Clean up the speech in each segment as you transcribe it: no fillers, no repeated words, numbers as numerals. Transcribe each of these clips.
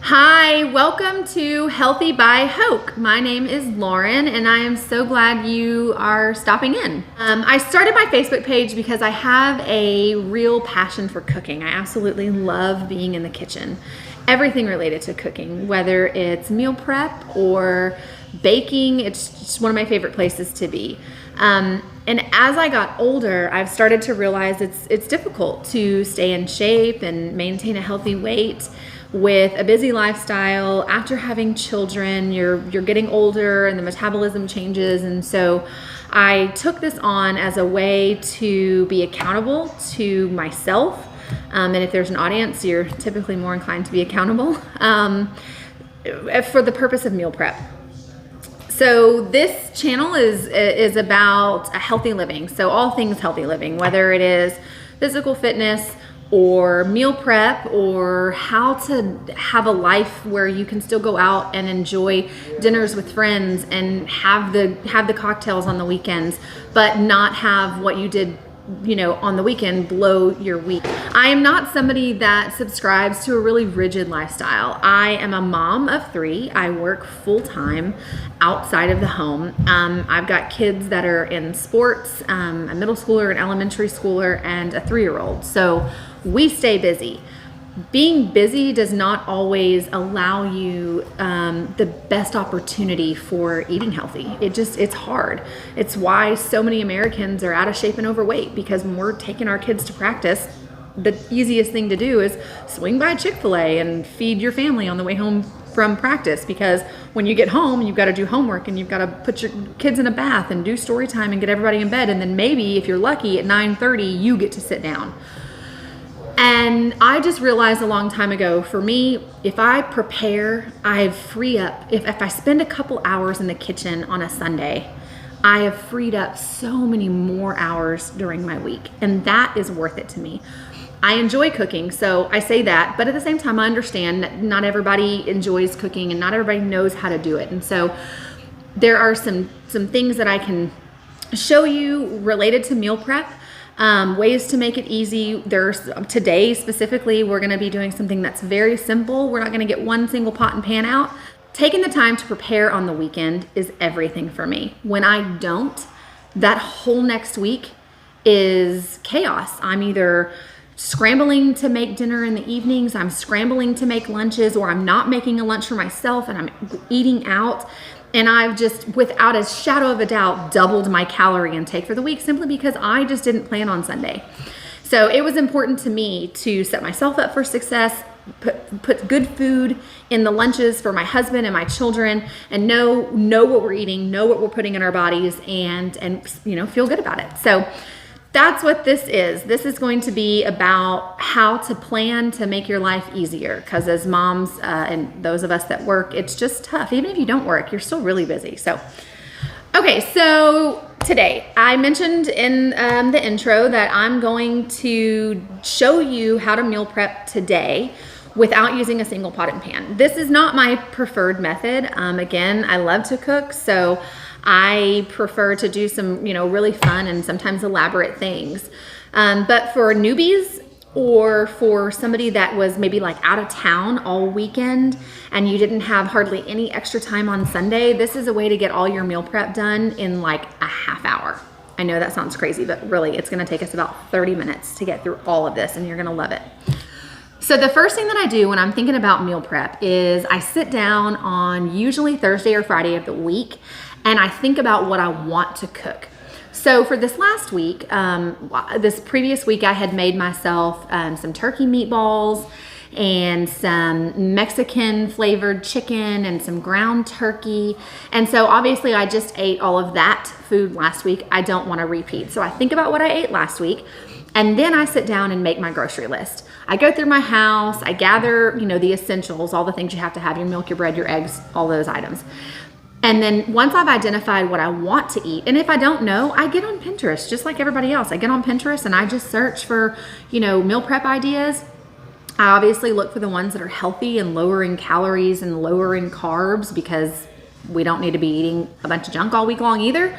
Hi, welcome to Healthy by Hoke. My name is Lauren and I am so glad you are stopping in. I started my Facebook page because I have a real passion for cooking. I absolutely love being in the kitchen. Everything related to cooking, whether it's meal prep or baking, it's just one of my favorite places to be. And as I got older, I've started to realize it's difficult to stay in shape and maintain a healthy weight with a busy lifestyle. After having children, you're getting older and the metabolism changes. And so I took this on as a way to be accountable to myself. And if there's an audience, you're typically more inclined to be accountable for the purpose of meal prep. So this channel is about a healthy living. So all things healthy living, whether it is physical fitness or meal prep or how to have a life where you can still go out and enjoy dinners with friends and have the cocktails on the weekends, but not have what you did on the weekend blow your week. I am not somebody that subscribes to a really rigid lifestyle. I am a mom of 3. I work full-time outside of the home. I've got kids that are in sports, a middle schooler, an elementary schooler, and a 3-year-old. So we stay busy. Being busy does not always allow you the best opportunity for eating healthy. It's hard. It's why so many Americans are out of shape and overweight, because when we're taking our kids to practice, the easiest thing to do is swing by Chick-fil-A and feed your family on the way home from practice, because when you get home, you've got to do homework and you've got to put your kids in a bath and do story time and get everybody in bed. And then maybe if you're lucky at 9:30, you get to sit down. And I just realized a long time ago, for me, if I prepare, I free up. If I spend a couple hours in the kitchen on a Sunday, I have freed up so many more hours during my week. And that is worth it to me. I enjoy cooking, so I say that. But at the same time, I understand that not everybody enjoys cooking and not everybody knows how to do it. And so there are some things that I can show you related to meal prep. Ways to make it easy. Today specifically, we're going to be doing something that's very simple. We're not going to get one single pot and pan out. Taking the time to prepare on the weekend is everything for me. When I don't, that whole next week is chaos. I'm either scrambling to make dinner in the evenings, I'm scrambling to make lunches, or I'm not making a lunch for myself and I'm eating out. And I've just, without a shadow of a doubt, doubled my calorie intake for the week simply because I just didn't plan on Sunday. So it was important to me to set myself up for success, put good food in the lunches for my husband and my children, and know what we're eating, know what we're putting in our bodies, and feel good about it. So that's what this is. This is going to be about how to plan to make your life easier, because as moms and those of us that work, it's just tough. Even if you don't work, you're still really busy. So, okay, so today I mentioned in the intro that I'm going to show you how to meal prep today without using a single pot and pan. This is not my preferred method. Again, I love to cook, so I prefer to do some, really fun and sometimes elaborate things. But for newbies, or for somebody that was maybe like out of town all weekend and you didn't have hardly any extra time on Sunday, this is a way to get all your meal prep done in like a half hour. I know that sounds crazy, but really it's gonna take us about 30 minutes to get through all of this, and you're gonna love it. So the first thing that I do when I'm thinking about meal prep is I sit down on usually Thursday or Friday of the week and I think about what I want to cook. So for this last week, this previous week, I had made myself some turkey meatballs and some Mexican flavored chicken and some ground turkey. And so obviously I just ate all of that food last week. I don't want to repeat. So I think about what I ate last week, and then I sit down and make my grocery list. I go through my house, I gather, the essentials, all the things you have to have, your milk, your bread, your eggs, all those items. And then once I've identified what I want to eat, and if I don't know, I get on Pinterest, just like everybody else. I get on Pinterest and I just search for, meal prep ideas. I obviously look for the ones that are healthy and lower in calories and lower in carbs, because we don't need to be eating a bunch of junk all week long either.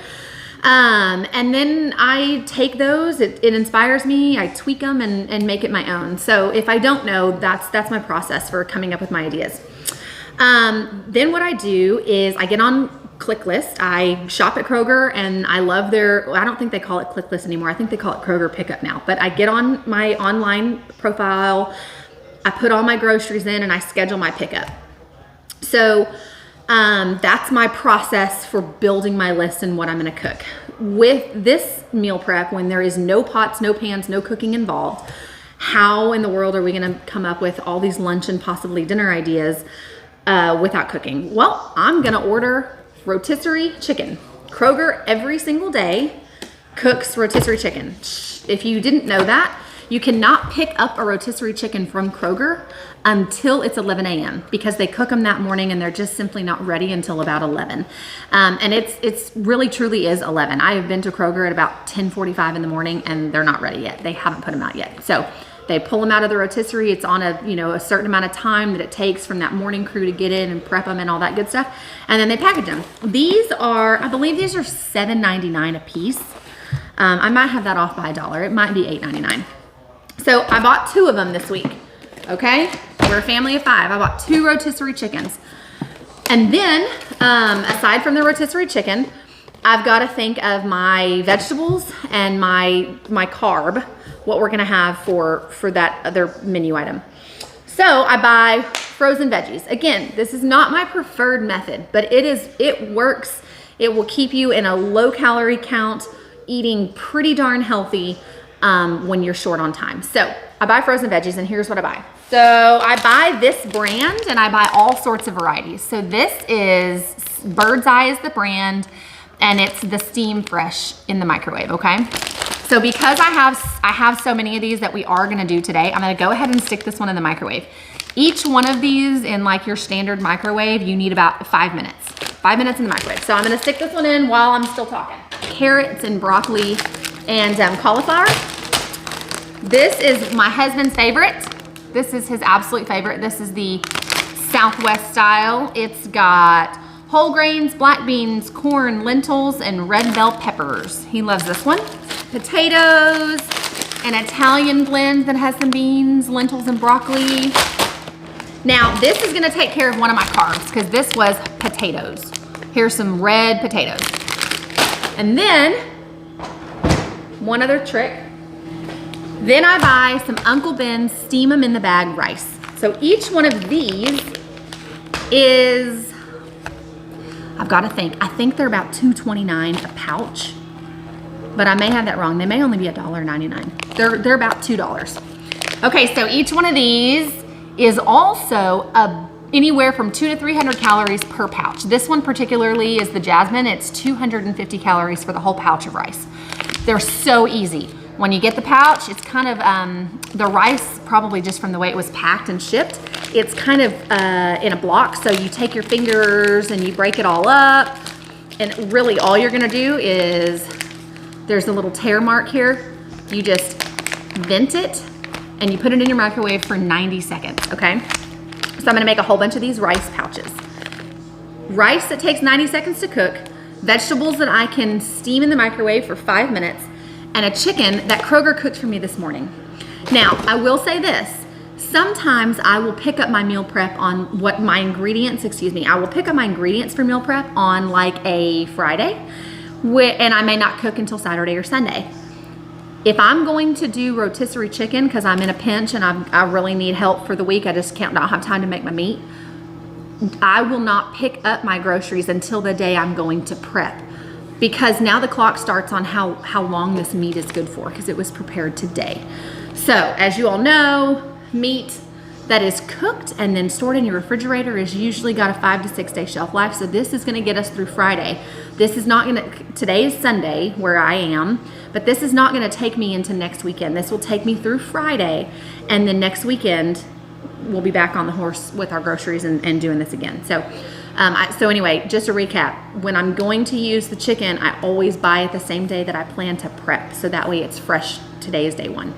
And then I take those, it inspires me, I tweak them and make it my own. So if I don't know, that's my process for coming up with my ideas. Then what I do is I get on ClickList. I shop at Kroger and I love I don't think they call it ClickList anymore. I think they call it Kroger Pickup now, but I get on my online profile, I put all my groceries in and I schedule my pickup. So that's my process for building my list and what I'm going to cook. With this meal prep, when there is no pots, no pans, no cooking involved, how in the world are we going to come up with all these lunch and possibly dinner ideas without cooking? Well, I'm going to order rotisserie chicken. Kroger every single day cooks rotisserie chicken. If you didn't know that, you cannot pick up a rotisserie chicken from Kroger until it's 11 a.m. because they cook them that morning and they're just simply not ready until about 11. And it's really truly is 11. I have been to Kroger at about 10:45 in the morning and they're not ready yet. They haven't put them out yet. So they pull them out of the rotisserie. It's on a certain amount of time that it takes from that morning crew to get in and prep them and all that good stuff. And then they package them. These are, I believe these are $7.99 a piece. I might have that off by $1. It might be $8.99. So I bought 2 of them this week, okay? We're a family of 5. I bought 2 rotisserie chickens. And then, aside from the rotisserie chicken, I've got to think of my vegetables and my carb, what we're gonna have for that other menu item. So I buy frozen veggies. Again, this is not my preferred method, but it works. It will keep you in a low calorie count, eating pretty darn healthy when you're short on time. So I buy frozen veggies and here's what I buy. So I buy this brand and I buy all sorts of varieties. So this is Bird's Eye is the brand and it's the steam fresh in the microwave, okay? So because I have so many of these that we are gonna do today, I'm gonna go ahead and stick this one in the microwave. Each one of these in like your standard microwave, you need about 5 minutes. 5 minutes in the microwave. So I'm gonna stick this one in while I'm still talking. Carrots and broccoli and cauliflower. This is my husband's favorite. This is his absolute favorite. This is the Southwest style. It's got whole grains, black beans, corn, lentils, and red bell peppers. He loves this one. Potatoes, an Italian blend that has some beans, lentils, and broccoli. Now, this is gonna take care of one of my carbs because this was potatoes. Here's some red potatoes. And then, one other trick. Then I buy some Uncle Ben's steam them in the bag rice. So each one of these is, I've got to think, I think they're about $2.29 a pouch, but I may have that wrong. They may only be $1.99. They're about $2. Okay, so each one of these is also anywhere from 200 to 300 calories per pouch. This one particularly is the Jasmine. It's 250 calories for the whole pouch of rice. They're so easy. When you get the pouch, it's kind of, the rice, probably just from the way it was packed and shipped, it's kind of in a block. So you take your fingers and you break it all up. And really all you're gonna do is, there's a little tear mark here. You just vent it and you put it in your microwave for 90 seconds, okay? So I'm gonna make a whole bunch of these rice pouches. Rice that takes 90 seconds to cook, vegetables that I can steam in the microwave for 5 minutes, and a chicken that Kroger cooked for me this morning. Now, I will say this. Sometimes I will pick up my meal prep on I will pick up my ingredients for meal prep on like a Friday, and I may not cook until Saturday or Sunday. If I'm going to do rotisserie chicken because I'm in a pinch and I really need help for the week, I just not have time to make my meat, I will not pick up my groceries until the day I'm going to prep. Because now the clock starts on how long this meat is good for because it was prepared today. So as you all know, meat that is cooked and then stored in your refrigerator is usually got a 5 to 6 day shelf life. So this is gonna get us through Friday. This is not gonna, today is Sunday where I am, but this is not gonna take me into next weekend. This will take me through Friday and then next weekend we'll be back on the horse with our groceries and doing this again. So anyway, just to recap, when I'm going to use the chicken, I always buy it the same day that I plan to prep. So that way it's fresh. Today is day 1.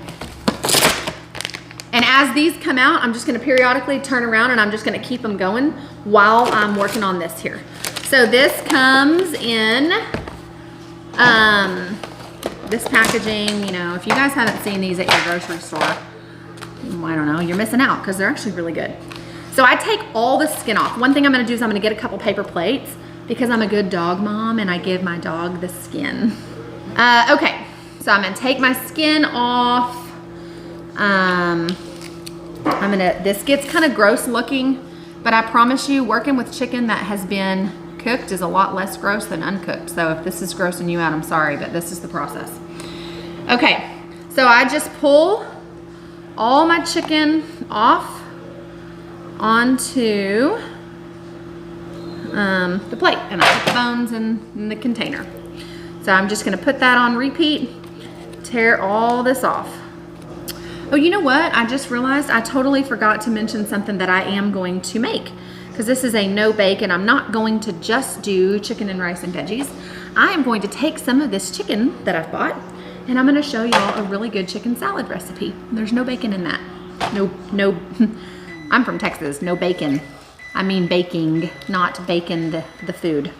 And as these come out, I'm just gonna periodically turn around and I'm just gonna keep them going while I'm working on this here. So this comes in This packaging, you know, if you guys haven't seen these at your grocery store, I don't know, you're missing out because they're actually really good. So I take all the skin off. One thing I'm gonna do is I'm gonna get a couple paper plates because I'm a good dog mom and I give my dog the skin. Okay, so I'm gonna take my skin off. This gets kind of gross looking, but I promise you working with chicken that has been cooked is a lot less gross than uncooked. So if this is grossing you out, I'm sorry, but this is the process. Okay, so I just pull all my chicken off onto the plate, and I put the bones in the container. So I'm just gonna put that on repeat, tear all this off. Oh, you know what? I just realized I totally forgot to mention something that I am going to make, because this is a no bake and I'm not going to just do chicken and rice and veggies. I am going to take some of this chicken that I've bought and I'm gonna show y'all a really good chicken salad recipe. There's no bacon in that. No, I'm from Texas, no bacon. I mean baking, not bacon the food.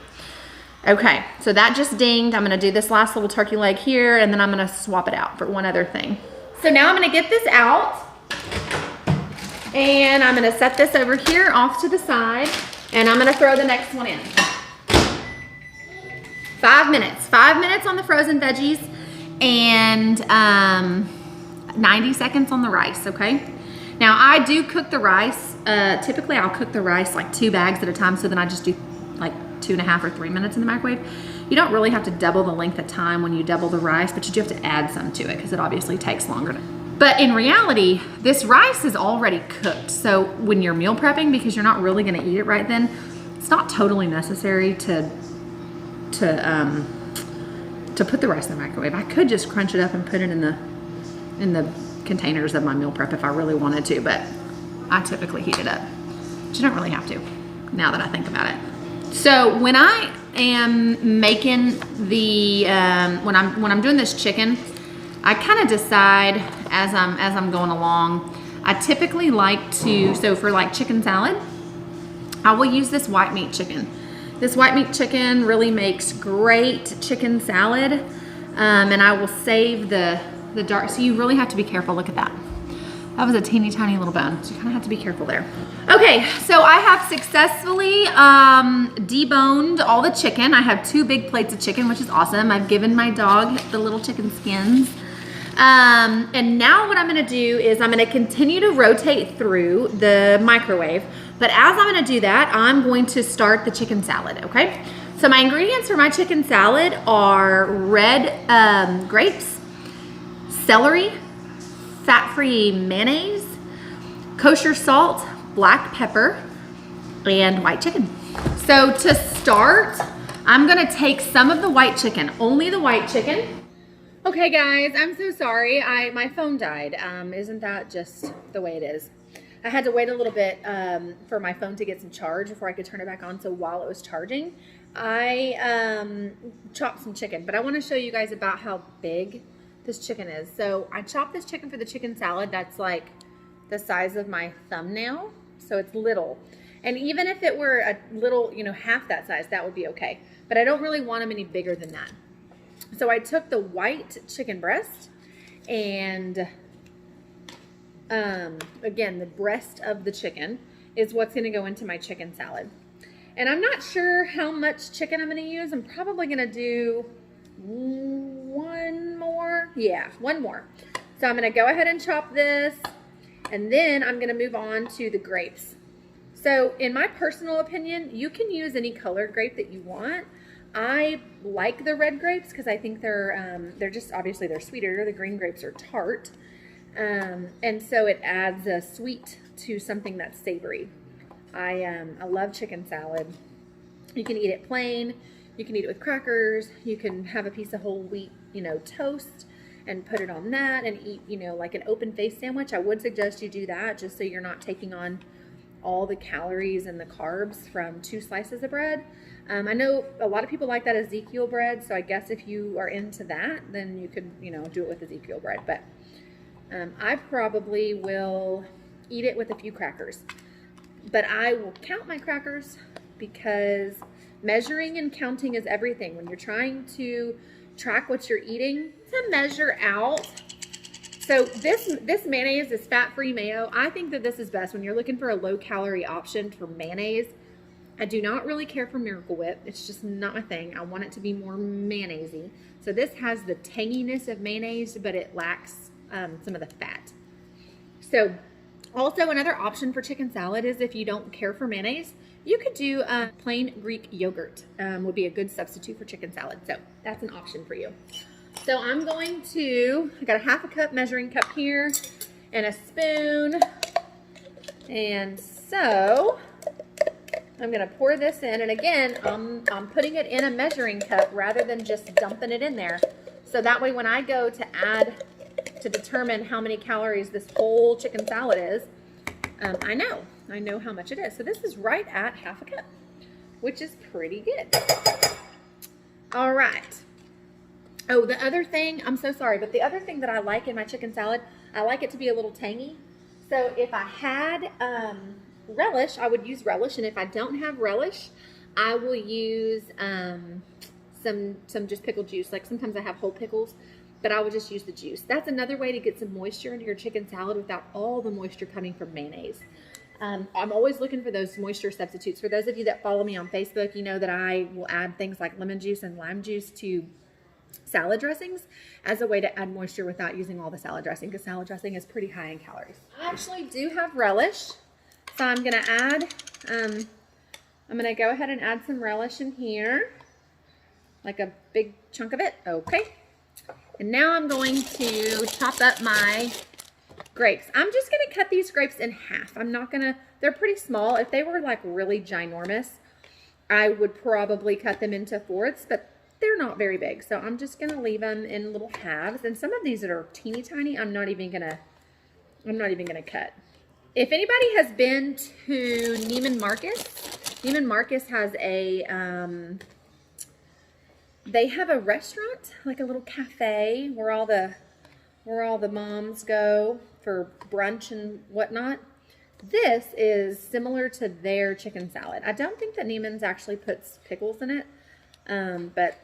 Okay, so that just dinged. I'm gonna do this last little turkey leg here and then I'm gonna swap it out for one other thing. So now I'm gonna get this out and I'm gonna set this over here off to the side and I'm gonna throw the next one in. 5 minutes on the frozen veggies and 90 seconds on the rice, okay? Now I do cook the rice. Typically I'll cook the rice like 2 bags at a time, so then I just do like 2.5 or 3 minutes in the microwave. You don't really have to double the length of time when you double the rice, but you do have to add some to it because it obviously takes longer. But in reality, this rice is already cooked. So when you're meal prepping, because you're not really gonna eat it right then, it's not totally necessary to put the rice in the microwave. I could just crunch it up and put it in the containers of my meal prep if I really wanted to, but I typically heat it up. But you don't really have to, now that I think about it. So when I am making the when I'm doing this chicken, I kind of decide as I'm going along. I typically like to, so for like chicken salad, I will use this white meat chicken. This white meat chicken really makes great chicken salad, and I will save the dark, so you really have to be careful. Look at that. That was a teeny tiny little bone, so you kind of have to be careful there. Okay, so I have successfully deboned all the chicken. I have 2 big plates of chicken, which is awesome. I've given my dog the little chicken skins. And now what I'm gonna do is I'm gonna continue to rotate through the microwave, but as I'm gonna do that, I'm going to start the chicken salad, okay? So my ingredients for my chicken salad are red grapes, celery, fat-free mayonnaise, kosher salt, black pepper, and white chicken. So to start, I'm gonna take some of the white chicken, only the white chicken. Okay guys, I'm so sorry, my phone died. Isn't that just the way it is? I had to wait a little bit for my phone to get some charge before I could turn it back on, so while it was charging, I chopped some chicken, but I wanna show you guys about how big this chicken is. So I chopped this chicken for the chicken salad that's like the size of my thumbnail, so it's little. And even if it were a little, you know, half that size, that would be okay. But I don't really want them any bigger than that. So I took the white chicken breast and again, the breast of the chicken is what's gonna go into my chicken salad. And I'm not sure how much chicken I'm gonna use. I'm probably gonna do one more. Yeah, one more. So I'm gonna go ahead and chop this, and then I'm gonna move on to the grapes. So in my personal opinion, you can use any colored grape that you want. I like the red grapes because I think they're just, obviously they're sweeter. The green grapes are tart. And so it adds a sweet to something that's savory. I love chicken salad. You can eat it plain. You can eat it with crackers. You can have a piece of whole wheat, you know, toast and put it on that and eat, you know, like an open face sandwich. I would suggest you do that just so you're not taking on all the calories and the carbs from 2 slices of bread. I know a lot of people like that Ezekiel bread, so I guess if you are into that, then you could, you know, do it with Ezekiel bread. But I probably will eat it with a few crackers. But I will count my crackers because measuring and counting is everything. When you're trying to track what you're eating, to measure out. So this mayonnaise is fat-free mayo. I think that this is best when you're looking for a low-calorie option for mayonnaise. I do not really care for Miracle Whip. It's just not my thing. I want it to be more mayonnaise-y. So this has the tanginess of mayonnaise, but it lacks some of the fat. So also another option for chicken salad is if you don't care for mayonnaise, you could do plain Greek yogurt would be a good substitute for chicken salad. So that's an option for you. So I'm going to, I got a 1/2 cup measuring cup here and a spoon. And so I'm going to pour this in. And again, I'm putting it in a measuring cup rather than just dumping it in there. So that way when I go to add, to determine how many calories this whole chicken salad is, I know how much it is. So this is right at 1/2 cup, which is pretty good. All right. Oh, the other thing, I'm so sorry, but the other thing that I like in my chicken salad, I like it to be a little tangy. So if I had relish, I would use relish. And if I don't have relish, I will use some just pickled juice. Like sometimes I have whole pickles, but I would just use the juice. That's another way to get some moisture into your chicken salad without all the moisture coming from mayonnaise. I'm always looking for those moisture substitutes. For those of you that follow me on Facebook, you know that I will add things like lemon juice and lime juice to salad dressings as a way to add moisture without using all the salad dressing, because salad dressing is pretty high in calories. I actually do have relish, so I'm going to add, I'm going to go ahead and add some relish in here, like a big chunk of it. Okay. And now I'm going to chop up my grapes. I'm just going to cut these grapes in half. I'm not going to, they're pretty small. If they were like really ginormous, I would probably cut them into fourths, but they're not very big. So I'm just going to leave them in little halves. And some of these that are teeny tiny, I'm not even going to cut. If anybody has been to Neiman Marcus has a, they have a restaurant, like a little cafe where all the moms go for brunch and whatnot. This is similar to their chicken salad. I don't think that Neiman's actually puts pickles in it, but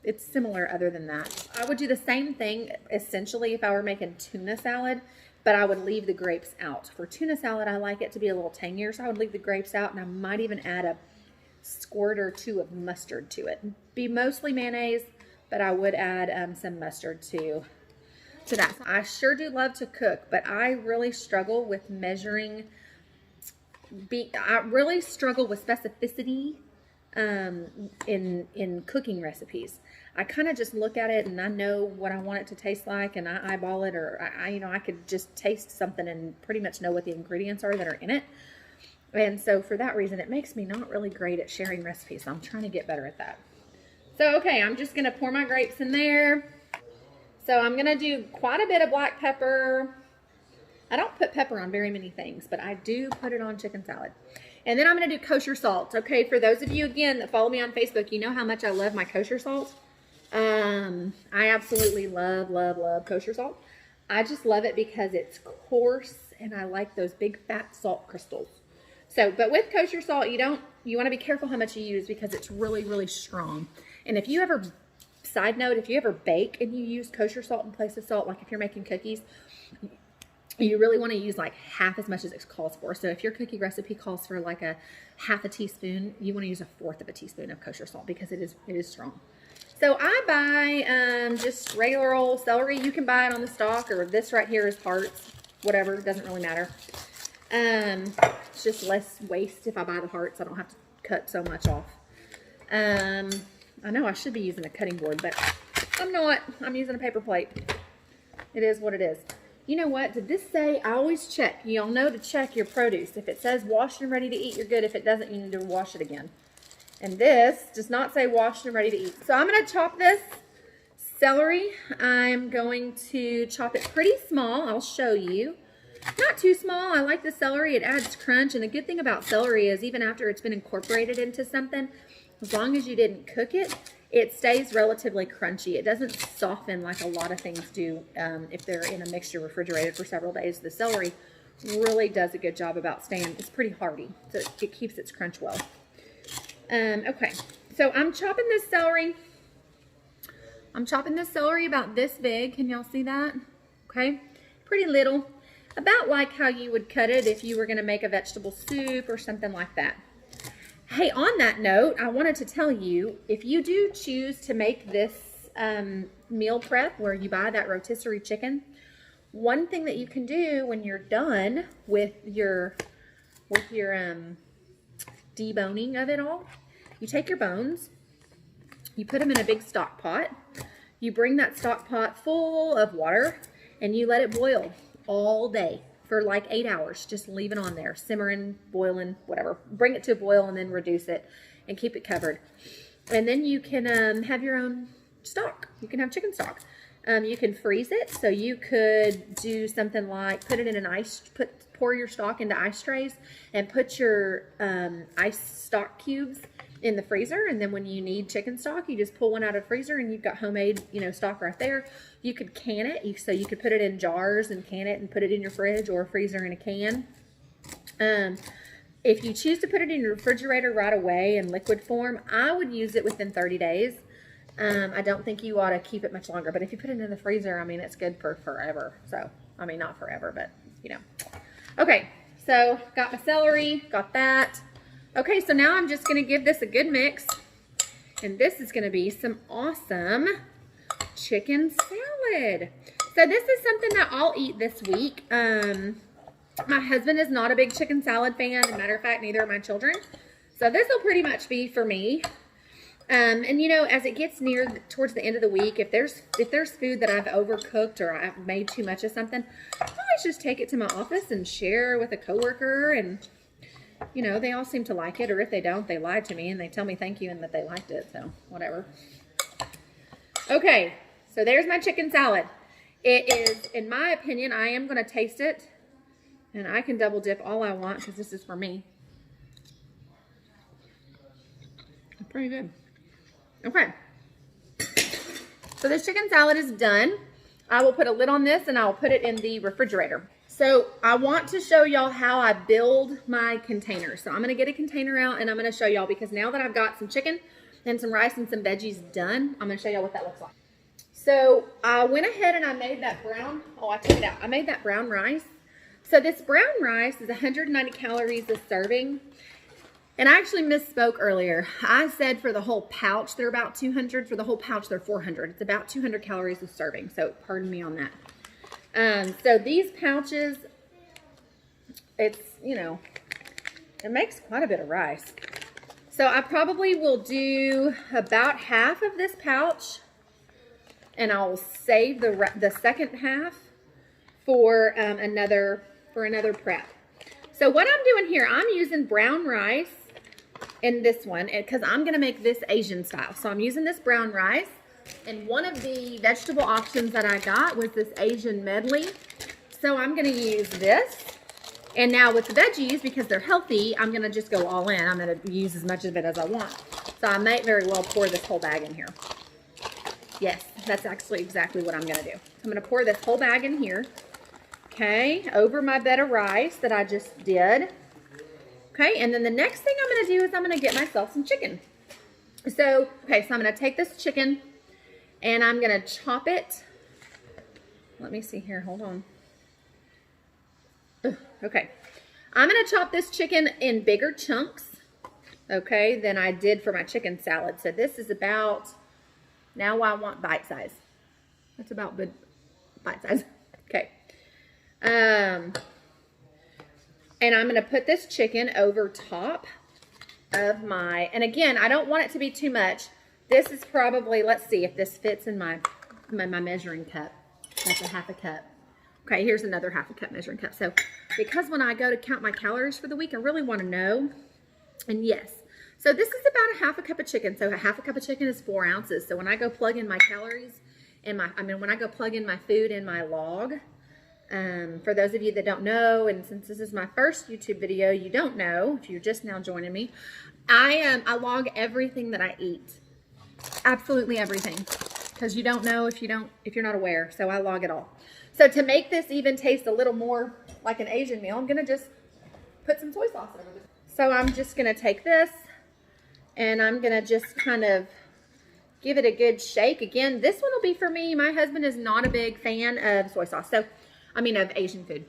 it's similar other than that. I would do the same thing essentially if I were making tuna salad, but I would leave the grapes out. For tuna salad, I like it to be a little tangier, so I would leave the grapes out, and I might even add a squirt or two of mustard to it. Be mostly mayonnaise, but I would add some mustard to that. I sure do love to cook, but I really struggle with measuring. I really struggle with specificity in cooking recipes. I kind of just look at it and I know what I want it to taste like, and I eyeball it, or I could just taste something and pretty much know what the ingredients are that are in it. And so for that reason, it makes me not really great at sharing recipes. So I'm trying to get better at that. So, okay, I'm just going to pour my grapes in there. So I'm going to do quite a bit of black pepper. I don't put pepper on very many things, but I do put it on chicken salad. And then I'm going to do kosher salt. Okay, for those of you, again, that follow me on Facebook, you know how much I love my kosher salt. I absolutely love, love, love kosher salt. I just love it because it's coarse, and I like those big fat salt crystals. So, but with kosher salt, you want to be careful how much you use because it's really, really strong. And if you ever, side note, if you ever bake and you use kosher salt in place of salt, like if you're making cookies, you really want to use like half as much as it calls for. So if your cookie recipe calls for like a 1/2 teaspoon, you want to use 1/4 of a teaspoon of kosher salt because it is strong. So I buy just regular old celery. You can buy it on the stalk, or this right here is hearts, whatever, it doesn't really matter. It's just less waste if I buy the hearts. I don't have to cut so much off. I know I should be using a cutting board, but I'm not. I'm using a paper plate. It is what it is. You know what? Did this say? I always check. You'll know to check your produce. If it says washed and ready to eat, you're good. If it doesn't, you need to wash it again. And this does not say washed and ready to eat. So I'm going to chop this celery. I'm going to chop it pretty small. I'll show you. Not too small. I like the celery. It adds crunch. And the good thing about celery is even after it's been incorporated into something, as long as you didn't cook it, it stays relatively crunchy. It doesn't soften like a lot of things do if they're in a mixture refrigerated for several days. The celery really does a good job about staying. It's pretty hearty, so it keeps its crunch well. Okay, so I'm chopping this celery I'm chopping this celery about this big. Can y'all see that? Okay, pretty little. About like how you would cut it if you were gonna make a vegetable soup or something like that. Hey, on that note, I wanted to tell you, if you do choose to make this meal prep where you buy that rotisserie chicken, one thing that you can do when you're done with your deboning of it all, you take your bones, you put them in a big stock pot, you bring that stock pot full of water, and you let it boil all day for like 8 hours. Just leave it on there, simmering, boiling, whatever. Bring it to a boil and then reduce it and keep it covered. And then you can have your own stock. You can have chicken stock. You can freeze it. So you could do something like put it in an pour your stock into ice trays and put your ice stock cubes in the freezer, and then when you need chicken stock, you just pull one out of the freezer and you've got homemade, stock right there. You could can it, so you could put it in jars and can it and put it in your fridge or freezer in a can. If you choose to put it in your refrigerator right away in liquid form, I would use it within 30 days. I don't think you ought to keep it much longer, but if you put it in the freezer, I mean, it's good for forever. So, I mean, not forever, but Okay, so got my celery, got that. Okay, so now I'm just going to give this a good mix, and this is going to be some awesome chicken salad. So this is something that I'll eat this week. My husband is not a big chicken salad fan. As a matter of fact, neither are my children. So this will pretty much be for me. And as it gets towards the end of the week, if there's food that I've overcooked or I've made too much of something, I always just take it to my office and share with a coworker, and they all seem to like it, or if they don't, they lie to me and they tell me thank you and that they liked it, so whatever. Okay, so there's my chicken salad. It is, in my opinion, I am going to taste it, and I can double dip all I want because this is for me. Pretty good. Okay, so this chicken salad is done. I will put a lid on this and I will put it in the refrigerator. So I want to show y'all how I build my containers. So I'm going to get a container out and I'm going to show y'all, because now that I've got some chicken and some rice and some veggies done, I'm going to show y'all what that looks like. So I went ahead and I made that I took it out. I made that brown rice. So this brown rice is 190 calories a serving. And I actually misspoke earlier. I said for the whole pouch, they're about 200. For the whole pouch, they're 400. It's about 200 calories a serving. So pardon me on that. So these pouches, it makes quite a bit of rice. So I probably will do about half of this pouch, and I'll save the second half for another prep. So what I'm doing here, I'm using brown rice in this one because I'm going to make this Asian style. So I'm using this brown rice. And one of the vegetable options that I got was this Asian medley. So I'm going to use this. And now with the veggies, because they're healthy, I'm going to just go all in. I'm going to use as much of it as I want. So I might very well pour this whole bag in here. Yes, that's actually exactly what I'm going to do. I'm going to pour this whole bag in here. Okay, over my bed of rice that I just did. Okay, and then the next thing I'm going to do is I'm going to get myself some chicken. So I'm going to take this chicken and I'm going to chop it. Let me see here. Hold on. Okay. I'm going to chop this chicken in bigger chunks, okay, than I did for my chicken salad. So this is about, now I want bite size. That's about good bite size. Okay. And I'm going to put this chicken over top of my, and again, I don't want it to be too much. This is probably, let's see if this fits in my measuring cup. That's a half a cup. Okay, here's another half a cup measuring cup. So because when I go to count my calories for the week, I really want to know. And yes, so this is about a half a cup of chicken. So a half a cup of chicken is 4 ounces. So when I go plug in my calories and when I go plug in my food in my log, for those of you that don't know, and since this is my first YouTube video, you don't know, if you're just now joining me, I log everything that I eat. Absolutely everything. Because you don't know if you're not aware. So I log it all. So to make this even taste a little more like an Asian meal, I'm going to just put some soy sauce over it. So I'm just going to take this and I'm going to just kind of give it a good shake. Again, this one will be for me. My husband is not a big fan of soy sauce. So, I mean, of Asian food.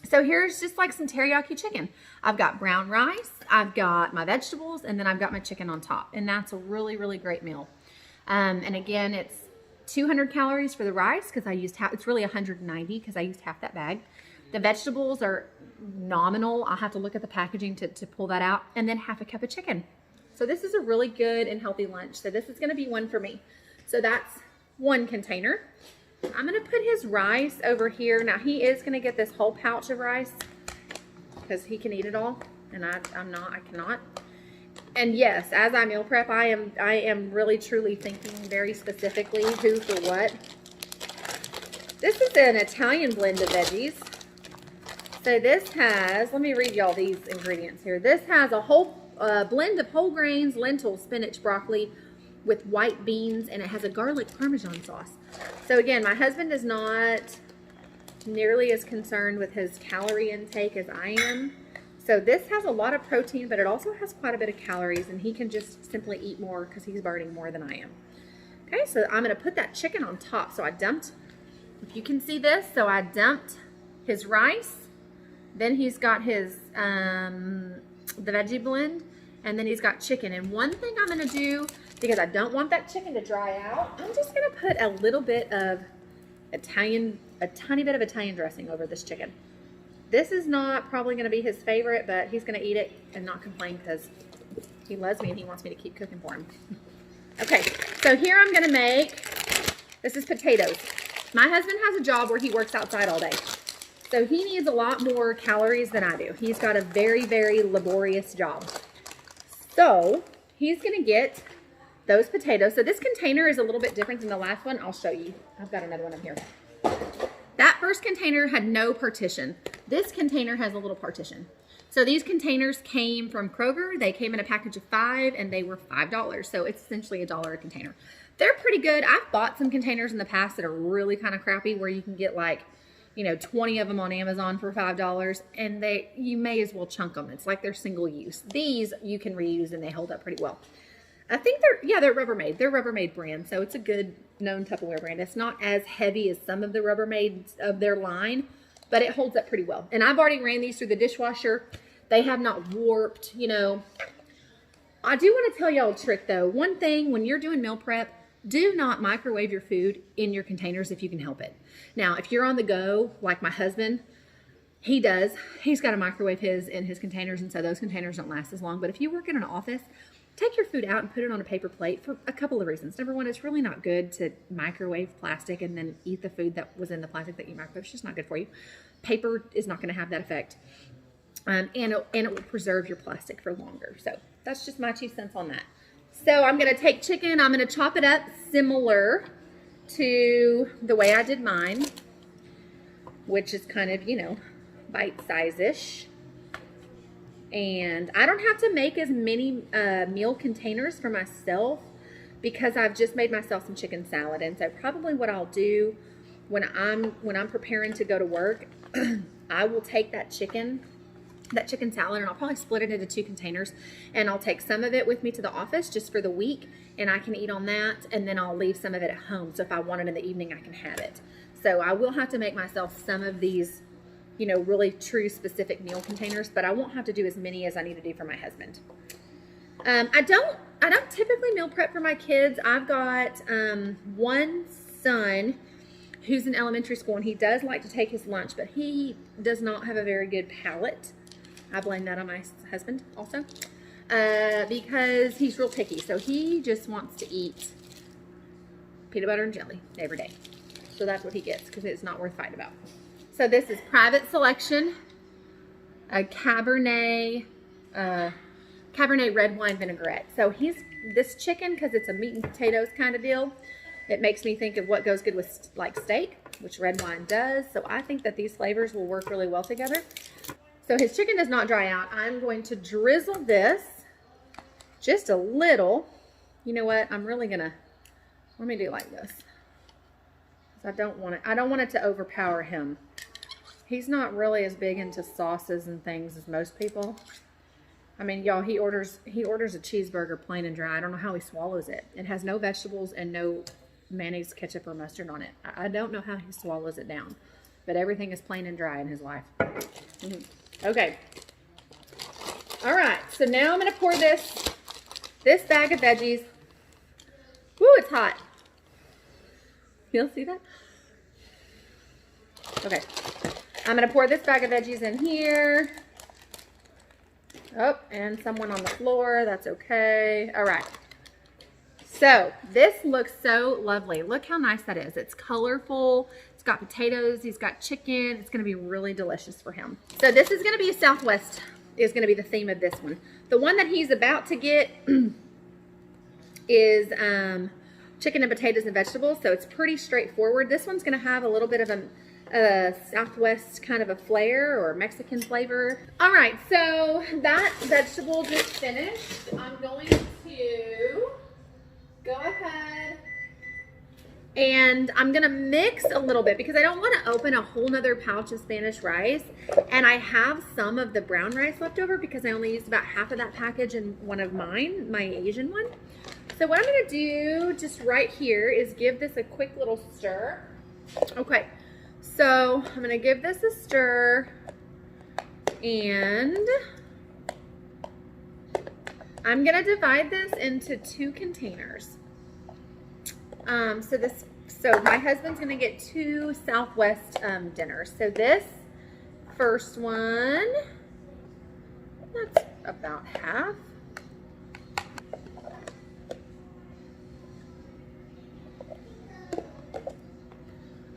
So here's just like some teriyaki chicken. I've got brown rice, I've got my vegetables, and then I've got my chicken on top. And that's a really, really great meal. And again, it's 200 calories for the rice because I used half, it's really 190 because I used half that bag. The vegetables are nominal. I'll have to look at the packaging to pull that out. And then half a cup of chicken. So this is a really good and healthy lunch. So this is gonna be one for me. So that's one container. I'm gonna put his rice over here. Now he is gonna get this whole pouch of rice because he can eat it all, and I cannot. And yes, as I meal prep, I am really truly thinking very specifically who for what. This is an Italian blend of veggies. So this has, let me read y'all these ingredients here. This has a whole blend of whole grains, lentils, spinach, broccoli, with white beans, and it has a garlic parmesan sauce. So again, my husband is not nearly as concerned with his calorie intake as I am. So this has a lot of protein, but it also has quite a bit of calories, and he can just simply eat more because he's burning more than I am. Okay, so I'm gonna put that chicken on top. So I dumped, if you can see this, so I dumped his rice, then he's got his, the veggie blend, and then he's got chicken. And one thing I'm gonna do, because I don't want that chicken to dry out, I'm just gonna put a little bit of a tiny bit of Italian dressing over this chicken. This is not probably gonna be his favorite, but he's gonna eat it and not complain because he loves me and he wants me to keep cooking for him. Okay, so here I'm gonna make, this is potatoes. My husband has a job where he works outside all day. So he needs a lot more calories than I do. He's got a very, very laborious job. So he's gonna get those potatoes. So this container is a little bit different than the last one. I'll show you. I've got another one up here. That first container had no partition. This container has a little partition. So these containers came from Kroger. They came in a package of 5 and they were $5. So it's essentially $1 a container. They're pretty good. I've bought some containers in the past that are really kind of crappy where you can get like, you know, 20 of them on Amazon for $5, and you may as well chunk them. It's like they're single use. These you can reuse and they hold up pretty well. I think they're Rubbermaid. They're Rubbermaid brand, so it's a good known Tupperware brand. It's not as heavy as some of the Rubbermaids of their line, but it holds up pretty well. And I've already ran these through the dishwasher. They have not warped, you know. I do want to tell y'all a trick though. One thing, when you're doing meal prep, do not microwave your food in your containers if you can help it. Now, if you're on the go, like my husband, he does. He's got to microwave his in his containers, and so those containers don't last as long. But if you work in an office, take your food out and put it on a paper plate for a couple of reasons. Number one, it's really not good to microwave plastic and then eat the food that was in the plastic that you microwaved. It's just not good for you. Paper is not going to have that effect. And it will preserve your plastic for longer. So that's just my 2 cents on that. So I'm going to take chicken. I'm going to chop it up similar to the way I did mine, which is kind of, you know, bite-size-ish. And I don't have to make as many meal containers for myself because I've just made myself some chicken salad. And so probably what I'll do when I'm preparing to go to work, I will take that chicken salad, and I'll probably split it into 2 containers, and I'll take some of it with me to the office just for the week, and I can eat on that, and then I'll leave some of it at home. So if I want it in the evening, I can have it. So I will have to make myself some of these, you know, really true specific meal containers, but I won't have to do as many as I need to do for my husband. I don't typically meal prep for my kids. I've got one son who's in elementary school, and he does like to take his lunch, but he does not have a very good palate. I blame that on my husband also, because he's real picky. So he just wants to eat peanut butter and jelly every day. So that's what he gets because it's not worth fighting about. So this is Private Selection, a Cabernet red wine vinaigrette. So this chicken, because it's a meat and potatoes kind of deal, it makes me think of what goes good with like steak, which red wine does. So I think that these flavors will work really well together. So his chicken does not dry out. I'm going to drizzle this just a little. You know what? I'm really gonna, let me do it like this. I don't want it to overpower him. He's not really as big into sauces and things as most people. I mean, y'all, he orders a cheeseburger plain and dry. I don't know how he swallows it. It has no vegetables and no mayonnaise, ketchup, or mustard on it. I don't know how he swallows it down, but everything is plain and dry in his life. Okay. All right, so now I'm gonna pour this bag of veggies. Woo, it's hot. You'll see that? Okay. I'm gonna pour this bag of veggies in here. Oh, and someone on the floor. That's okay. All right. So this looks so lovely. Look how nice that is. It's colorful. It's got potatoes. He's got chicken. It's going to be really delicious for him. So this is going to be a Southwest, is going to be the theme of this one. The one that he's about to get is chicken and potatoes and vegetables. So it's pretty straightforward. This one's going to have a little bit of a Southwest kind of a flair or Mexican flavor. All right, so that vegetable just finished. I'm going to go ahead and I'm gonna mix a little bit because I don't want to open a whole nother pouch of Spanish rice, and I have some of the brown rice left over because I only used about half of that package in one of mine, my Asian one. So what I'm gonna do just right here is give this a quick little stir. Okay. So I'm gonna give this a stir, and I'm gonna divide this into 2 containers. So my husband's gonna get 2 Southwest dinners. So this first one, that's about half.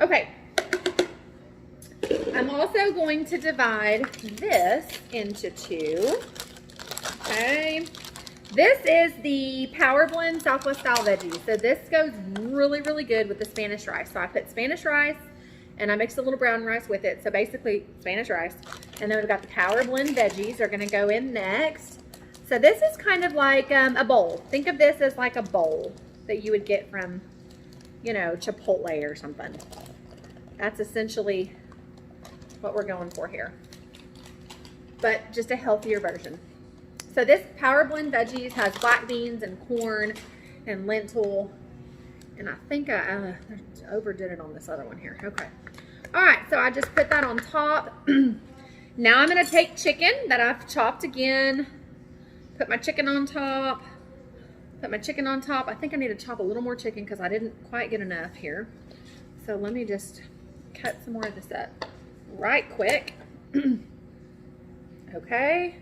Okay. I'm also going to divide this into 2. Okay. This is the Power Blend Southwest style veggies. So this goes really, really good with the Spanish rice. So I put Spanish rice and I mixed a little brown rice with it. So basically Spanish rice. And then we've got the Power Blend veggies are going to go in next. So this is kind of like a bowl. Think of this as like a bowl that you would get from, you know, Chipotle or something. That's essentially what we're going for here, but just a healthier version. So this Power Blend veggies has black beans and corn and lentil, and I think I overdid it on this other one here. Okay. All right, so I just put that on top. Now I'm gonna take chicken that I've chopped again, put my chicken on top, I think I need to chop a little more chicken because I didn't quite get enough here. So let me just cut some more of this up right quick. Okay.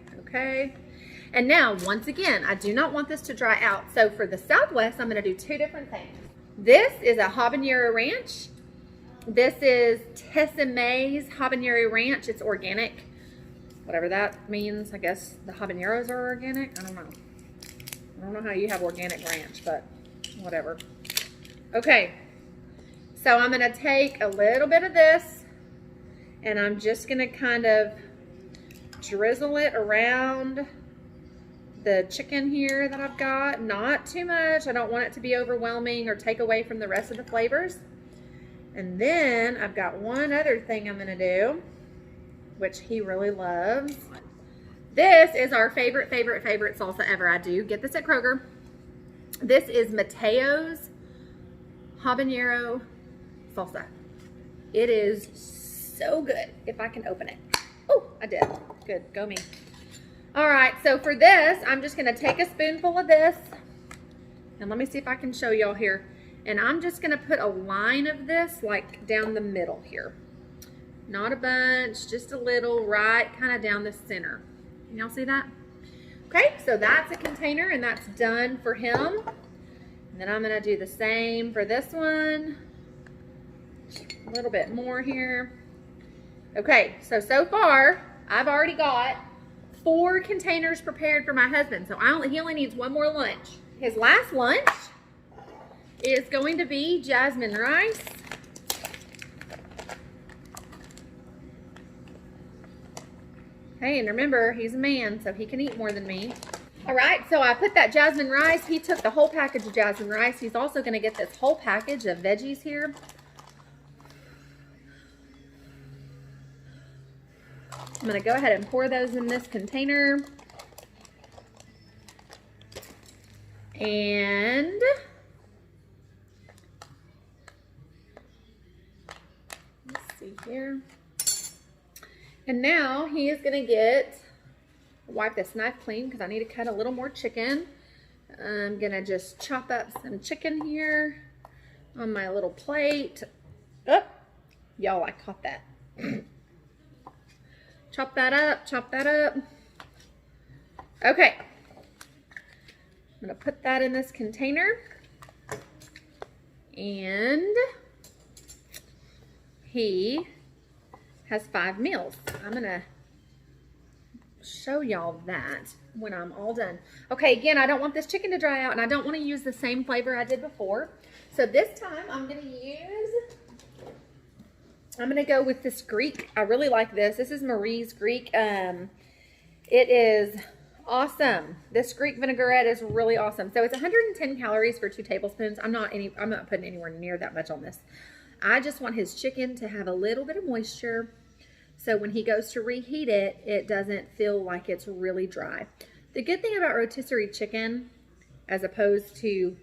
And now, once again, I do not want this to dry out. So for the Southwest, I'm going to do 2 different things. This is a habanero ranch. This is Tessa May's habanero ranch. It's organic, whatever that means. I guess the habaneros are organic. I don't know how you have organic ranch, but whatever. Okay. So I'm going to take a little bit of this, and I'm just going to kind of drizzle it around the chicken here that I've got. Not too much. I don't want it to be overwhelming or take away from the rest of the flavors. And then I've got one other thing I'm going to do, which he really loves. This is our favorite salsa ever. I do get this at Kroger. This is Mateo's habanero salsa. It is so good. If I can open it. Oh, I did. Good. Go me. All right. So for this, I'm just going to take a spoonful of this. And let me see if I can show y'all here. And I'm just going to put a line of this like down the middle here. Not a bunch, just a little right kind of down the center. Can y'all see that? Okay. So that's a container and that's done for him. And then I'm going to do the same for this one. A little bit more here. Okay, so far, I've already got 4 containers prepared for my husband. So he only needs one more lunch. His last lunch is going to be jasmine rice. Hey, and remember, he's a man, so he can eat more than me. All right, so I put that jasmine rice. He took the whole package of jasmine rice. He's also going to get this whole package of veggies here. I'm going to go ahead and pour those in this container. And let's see here. And now he is going to wipe this knife clean because I need to cut a little more chicken. I'm going to just chop up some chicken here on my little plate. Oh, y'all, I caught that. Chop that up, chop that up. Okay. I'm going to put that in this container. And he has 5 meals. I'm going to show y'all that when I'm all done. Okay, again, I don't want this chicken to dry out, and I don't want to use the same flavor I did before. So this time I'm going to go with this Greek. I really like this. This is Marie's Greek. It is awesome. This Greek vinaigrette is really awesome. So it's 110 calories for 2 tablespoons. I'm not putting anywhere near that much on this. I just want his chicken to have a little bit of moisture, so when he goes to reheat it, it doesn't feel like it's really dry. The good thing about rotisserie chicken, as opposed to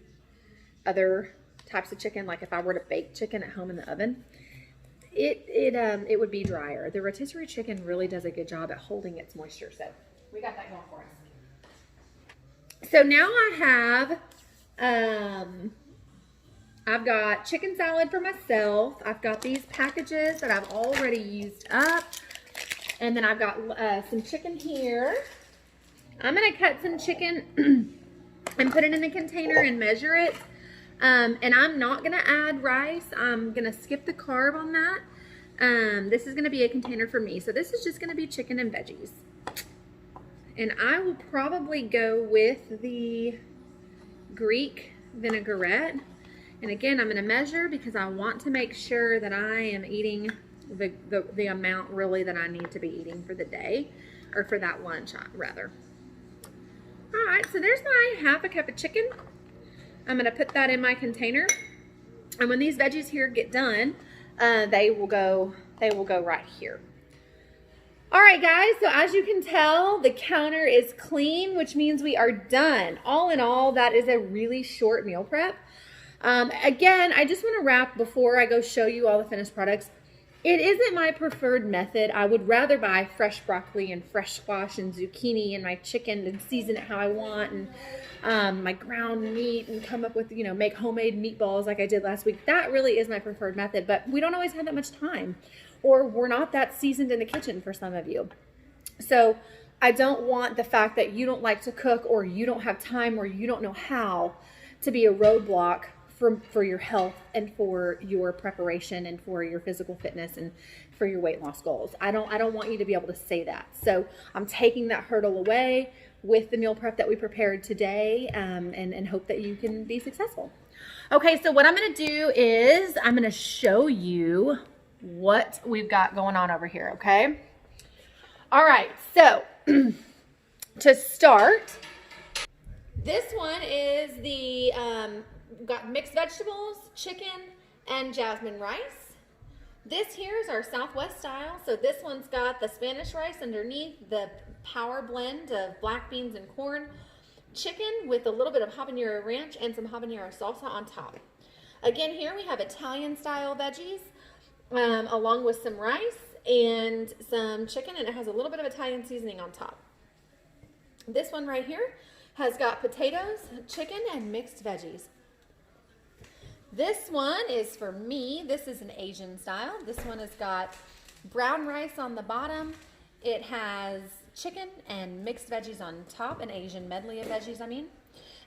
other types of chicken, like if I were to bake chicken at home in the oven, it would be drier. The rotisserie chicken really does a good job at holding its moisture. So we got that going for us. So now I have, I've got chicken salad for myself. I've got these packages that I've already used up. And then I've got some chicken here. I'm going to cut some chicken and put it in the container and measure it. And I'm not going to add rice. I'm going to skip the carb on that. This is going to be a container for me. So this is just going to be chicken and veggies. And I will probably go with the Greek vinaigrette. And again, I'm going to measure because I want to make sure that I am eating the amount really that I need to be eating for the day, or for that lunch rather. All right, so there's my half a cup of chicken. I'm going to put that in my container. And when these veggies here get done, they will go right here. All right, guys, so as you can tell, the counter is clean, which means we are done. All in all, that is a really short meal prep. Again, I just want to wrap before I go show you all the finished products. It isn't my preferred method. I would rather buy fresh broccoli and fresh squash and zucchini and my chicken and season it how I want, and my ground meat, and come up with, make homemade meatballs like I did last week. That really is my preferred method, but we don't always have that much time, or we're not that seasoned in the kitchen for some of you. So I don't want the fact that you don't like to cook, or you don't have time, or you don't know how, to be a roadblock for your health and for your preparation and for your physical fitness and for your weight loss goals. I don't want you to be able to say that. So I'm taking that hurdle away with the meal prep that we prepared today, and hope that you can be successful. Okay, so what I'm going to do is I'm going to show you what we've got going on over here, okay? All right, so to start, this one is the got mixed vegetables, chicken, and jasmine rice. This here is our Southwest style. So this one's got the Spanish rice underneath, the power blend of black beans and corn, chicken with a little bit of habanero ranch and some habanero salsa on top. Again, here we have Italian style veggies, along with some rice and some chicken, and it has a little bit of Italian seasoning on top. This one right here has got potatoes, chicken, and mixed veggies. This one is for me. This is an Asian style. This one has got brown rice on the bottom. It has chicken and mixed veggies on top, an Asian medley of veggies, I mean.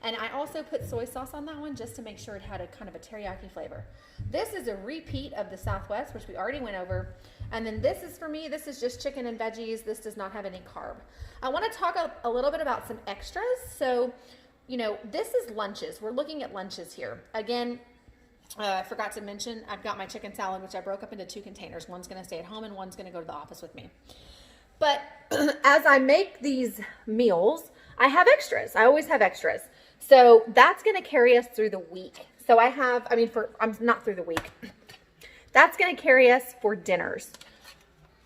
And I also put soy sauce on that one just to make sure it had a kind of a teriyaki flavor. This is a repeat of the Southwest, which we already went over. And then this is for me. This is just chicken and veggies. This does not have any carb. I want to talk a little bit about some extras. So, this is lunches. We're looking at lunches here. Again, I forgot to mention, I've got my chicken salad, which I broke up into 2 containers. One's going to stay at home and one's going to go to the office with me. But as I make these meals, I have extras. I always have extras. So that's going to carry us through the week. So I'm not through the week. That's going to carry us for dinners.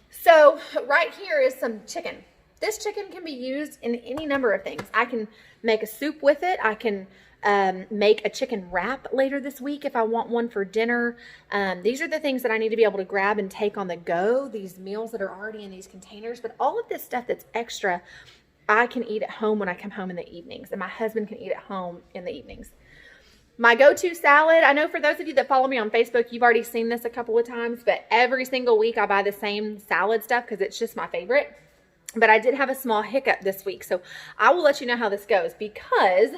So right here is some chicken. This chicken can be used in any number of things. I can make a soup with it. I can make a chicken wrap later this week if I want one for dinner. These are the things that I need to be able to grab and take on the go, these meals that are already in these containers. But all of this stuff that's extra, I can eat at home when I come home in the evenings, and my husband can eat at home in the evenings. My go-to salad, I know for those of you that follow me on Facebook, you've already seen this a couple of times, but every single week I buy the same salad stuff because it's just my favorite. But I did have a small hiccup this week, so I will let you know how this goes, because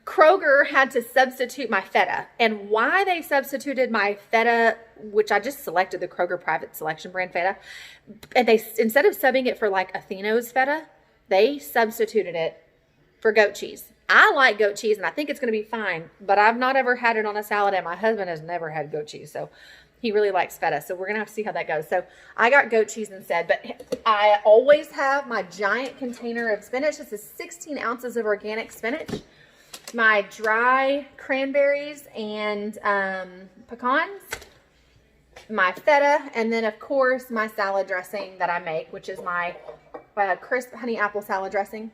Kroger had to substitute my feta. And why they substituted my feta, which I just selected the Kroger Private Selection brand feta, and they, instead of subbing it for like Athena's feta, they substituted it for goat cheese. I like goat cheese and I think it's going to be fine, but I've not ever had it on a salad, and my husband has never had goat cheese, so he really likes feta. So we're going to have to see how that goes. So I got goat cheese instead, but I always have my giant container of spinach. This is 16 ounces of organic spinach, my dry cranberries and pecans, my feta, and then of course my salad dressing that I make, which is my crisp honey apple salad dressing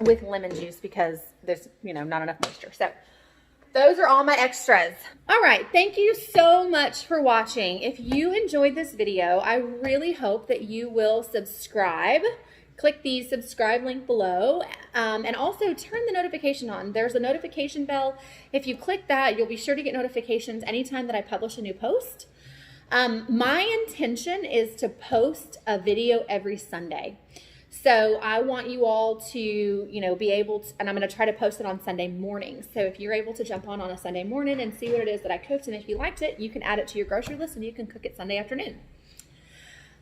with lemon juice, because there's, you know, not enough moisture. So those are all my extras. All right, thank you so much for watching. If you enjoyed this video, I really hope that you will subscribe. Click the subscribe link below, and also turn the notification on. There's a notification bell. If you click that, you'll be sure to get notifications anytime that I publish a new post. My intention is to post a video every Sunday. So I want you all to, you know, be able to, and I'm going to try to post it on Sunday mornings. So if you're able to jump on a Sunday morning and see what it is that I cooked, and if you liked it, you can add it to your grocery list and you can cook it Sunday afternoon.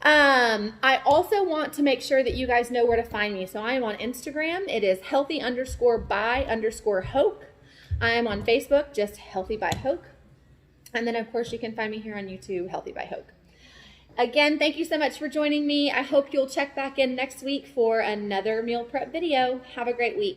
I also want to make sure that you guys know where to find me. So I am on Instagram. It is healthy_by_Hoke. I am on Facebook, just Healthy by Hoke. And then of course you can find me here on YouTube, Healthy by Hoke. Again, thank you so much for joining me. I hope you'll check back in next week for another meal prep video. Have a great week.